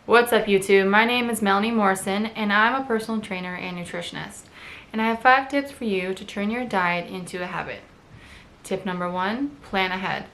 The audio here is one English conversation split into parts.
What's up YouTube? My name is Melanie Morrison and I'm a personal trainer and nutritionist. And I have 5 tips for you to turn your diet into a habit. Tip number 1, plan ahead.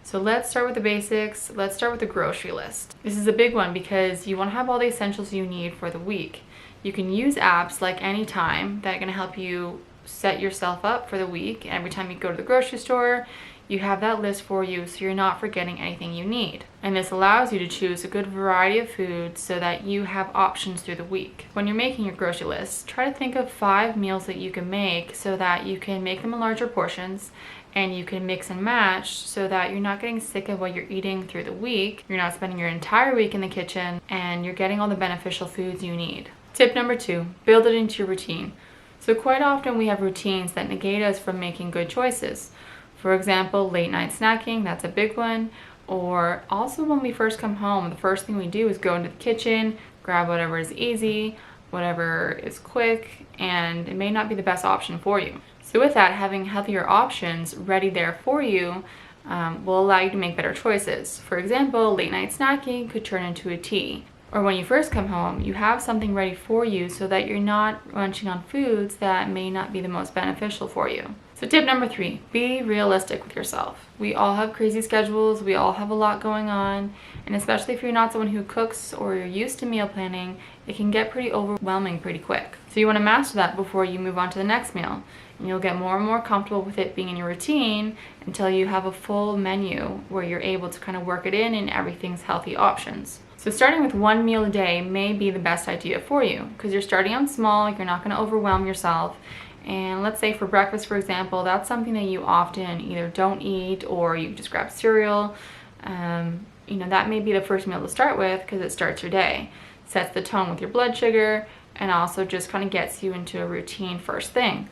So let's start with the basics. Let's start with the grocery list. This is a big one because you want to have all the essentials you need for the week. You can use apps like Anytime that are going to help you set yourself up for the week. Every time you go to the grocery store, you have that list for you so you're not forgetting anything you need. And this allows you to choose a good variety of foods so that you have options through the week. When you're making your grocery list, try to think of 5 meals that you can make so that you can make them in larger portions and you can mix and match so that you're not getting sick of what you're eating through the week. You're not spending your entire week in the kitchen and you're getting all the beneficial foods you need. Tip number 2, build it into your routine. So quite often we have routines that negate us from making good choices. For example, late night snacking, that's a big one. Or also when we first come home, the first thing we do is go into the kitchen, grab whatever is easy, whatever is quick, and it may not be the best option for you. So with that, having healthier options ready there for you will allow you to make better choices. For example, late night snacking could turn into a tea. Or when you first come home, you have something ready for you so that you're not munching on foods that may not be the most beneficial for you. So tip number 3, be realistic with yourself. We all have crazy schedules, we all have a lot going on, and especially if you're not someone who cooks or you're used to meal planning, it can get pretty overwhelming pretty quick. So you want to master that before you move on to the next meal. And you'll get more and more comfortable with it being in your routine until you have a full menu where you're able to kind of work it in and everything's healthy options. So starting with 1 meal a day may be the best idea for you because you're starting out small, you're not going to overwhelm yourself. And let's say for breakfast, for example, that's something that you often either don't eat or you just grab cereal. That may be the first meal to start with because it starts your day, sets the tone with your blood sugar, and also just kind of gets you into a routine first thing.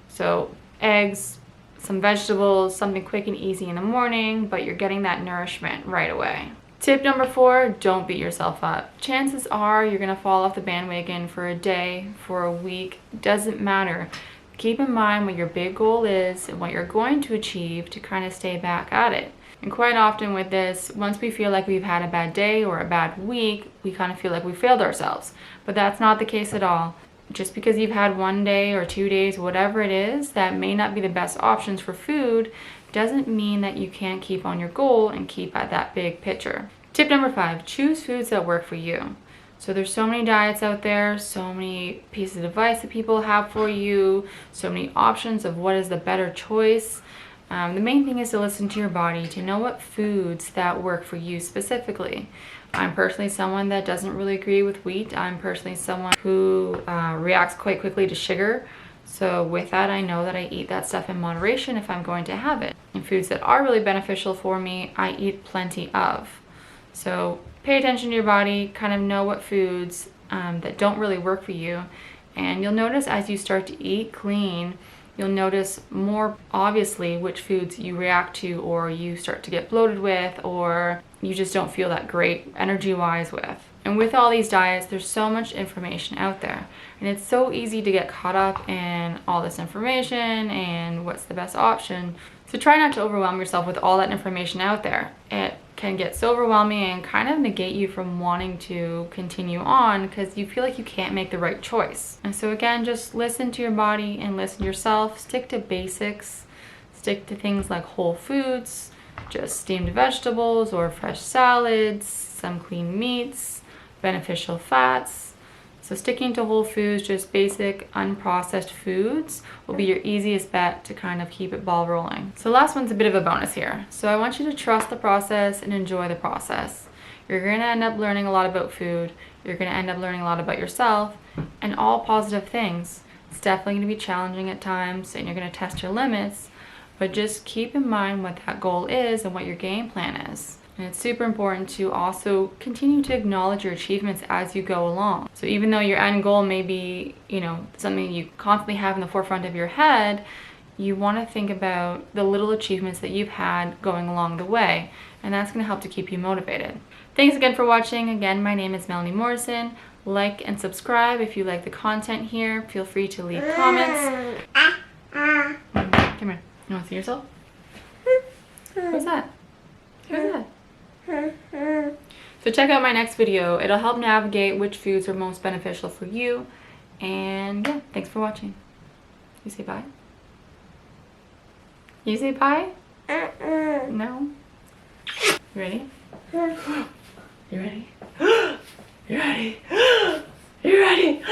So eggs, some vegetables, something quick and easy in the morning, but you're getting that nourishment right away. Tip number 4, don't beat yourself up. Chances are you're going to fall off the bandwagon for a day, for a week, doesn't matter. Keep in mind what your big goal is and what you're going to achieve to kind of stay back at it. And quite often with this, once we feel like we've had a bad day or a bad week, we kind of feel like we failed ourselves. But that's not the case at all. Just because you've had 1 day or 2 days, whatever it is, that may not be the best options for food, doesn't mean that you can't keep on your goal and keep at that big picture. Tip number 5, choose foods that work for you. So there's so many diets out there, so many pieces of advice that people have for you, so many options of what is the better choice. The main thing is to listen to your body, to know what foods that work for you specifically. I'm personally someone that doesn't really agree with wheat. I'm personally someone who reacts quite quickly to sugar. So with that, I know that I eat that stuff in moderation if I'm going to have it. And foods that are really beneficial for me, I eat plenty of. So pay attention to your body, kind of know what foods that don't really work for you. And you'll notice as you start to eat clean, you'll notice more obviously which foods you react to or you start to get bloated with or you just don't feel that great energy-wise with. And with all these diets, there's so much information out there. And it's so easy to get caught up in all this information and what's the best option. So try not to overwhelm yourself with all that information out there. It can get so overwhelming and kind of negate you from wanting to continue on because you feel like you can't make the right choice. And so again, just listen to your body and listen to yourself. Stick to basics. Stick to things like whole foods, just steamed vegetables or fresh salads, some clean meats, beneficial fats. So sticking to whole foods, just basic unprocessed foods, will be your easiest bet to kind of keep it ball rolling. So last one's a bit of a bonus here. So I want you to trust the process and enjoy the process. You're going to end up learning a lot about food. You're going to end up learning a lot about yourself and all positive things. It's definitely going to be challenging at times and you're going to test your limits, but just keep in mind what that goal is and what your game plan is. And it's super important to also continue to acknowledge your achievements as you go along. So even though your end goal may be, something you constantly have in the forefront of your head, you want to think about the little achievements that you've had going along the way. And that's going to help to keep you motivated. Thanks again for watching. Again, my name is Melanie Morrison. Like and subscribe if you like the content here. Feel free to leave comments. Come here. You want to see yourself? Who's that? Who's that? So So check out my next video. It'll help navigate which foods are most beneficial for you. And yeah, thanks for watching. You say bye? You say bye? No? You ready? You ready? You ready? You ready?